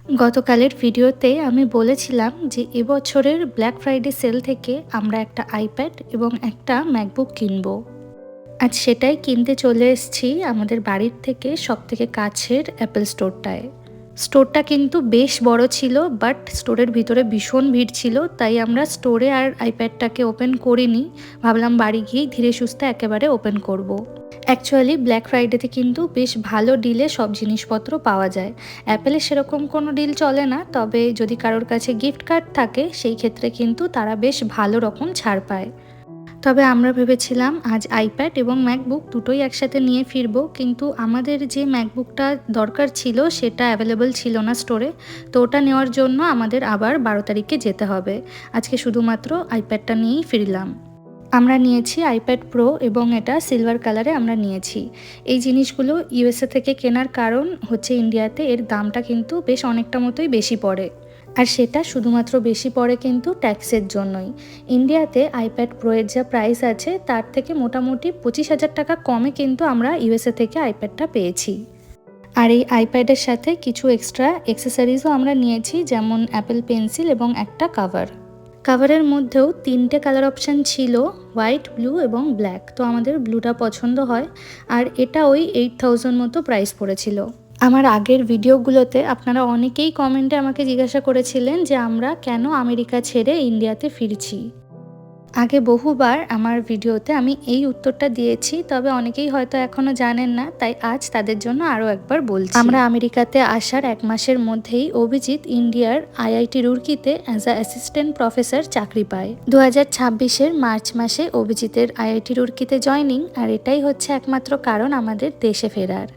গতকালের ভিডিওতে আমি বলেছিলাম যে এবছরের ব্ল্যাক ফ্রাইডে সেল থেকে আমরা একটা আইপ্যাড এবং একটা ম্যাকবুক কিনবো। আজ সেটাই কিনতে চলে এসেছি আমাদের বাড়ির থেকে সবথেকে কাছের অ্যাপেল স্টোরটায়। স্টোরটা কিন্তু বেশ বড় ছিল, বাট স্টোরের ভিতরে ভীষণ ভিড় ছিল, তাই আমরা স্টোরে আর আইপ্যাডটাকে ওপেন করিনি। ভাবলাম বাড়ি গিয়েই ধীরে সুস্থে একেবারে ওপেন করব। অ্যাকচুয়ালি ব্ল্যাক ফ্রাইডেতে কিন্তু বেশ ভালো ডিলে সব জিনিসপত্র পাওয়া যায়। অ্যাপেলে সেরকম কোনো ডিল চলে না, তবে যদি কারোর কাছে গিফট কার্ড থাকে সেই ক্ষেত্রে কিন্তু তারা বেশ ভালো রকম ছাড় পায়। তবে আমরা ভেবেছিলাম আজ আইপ্যাড এবং ম্যাকবুক দুটোই একসাথে নিয়ে ফিরবো, কিন্তু আমাদের যে ম্যাকবুকটা দরকার ছিল সেটা অ্যাভেলেবল ছিল না স্টোরে। তো ওটা নেওয়ার জন্য আমাদের আবার 12 তারিখে যেতে হবে। আজকে শুধুমাত্র আইপ্যাডটা নিয়েই ফিরলাম। আমরা নিয়েছি আইপ্যাড প্রো এবং এটা সিলভার কালারে আমরা নিয়েছি। এই জিনিসগুলো ইউএসএ থেকে কেনার কারণ হচ্ছে ইন্ডিয়াতে এর দামটা কিন্তু বেশ অনেকটা মতোই বেশি পড়ে, আর সেটা শুধুমাত্র বেশি পড়ে কিন্তু ট্যাক্সের জন্যই। ইন্ডিয়াতে আইপ্যাড প্রো এর যা প্রাইস আছে তার থেকে মোটামুটি 25,000 টাকা কমে কিন্তু আমরা ইউএসএ থেকে আইপ্যাডটা পেয়েছি। আর এই আইপ্যাডের সাথে কিছু এক্সট্রা অ্যাক্সেসরিজও আমরা নিয়েছি, যেমন অ্যাপেল পেন্সিল এবং একটা কাভারের মধ্যেও 3টে কালার অপশান ছিল, হোয়াইট, ব্লু এবং ব্ল্যাক। তো আমাদের ব্লুটা পছন্দ হয়, আর এটা ওই 8,000 মতো প্রাইস পড়েছিল। আমার আগের ভিডিওগুলোতে আপনারা অনেকেই কমেন্টে আমাকে জিজ্ঞাসা করেছিলেন যে আমরা কেন আমেরিকা ছেড়ে ইন্ডিয়াতে ফিরছি। আগে বহুবার আমার ভিডিওতে আমি এই উত্তরটা দিয়েছি, তবে অনেকেই হয়তো এখনও জানেন না, তাই আজ তাদের জন্য আরও একবার বলছি। আমরা আমেরিকাতে আসার 1 মাসের মধ্যেই অভিজিৎ ইন্ডিয়ার আইআইটি রুরকিতে অ্যাজ আ অ্যাসিস্ট্যান্ট প্রফেসর চাকরি পায়। 2026-এর মার্চ মাসে অভিজিতের আইআইটি রুরকিতে জয়নিং, আর এটাই হচ্ছে একমাত্র কারণ আমাদের দেশে ফেরার।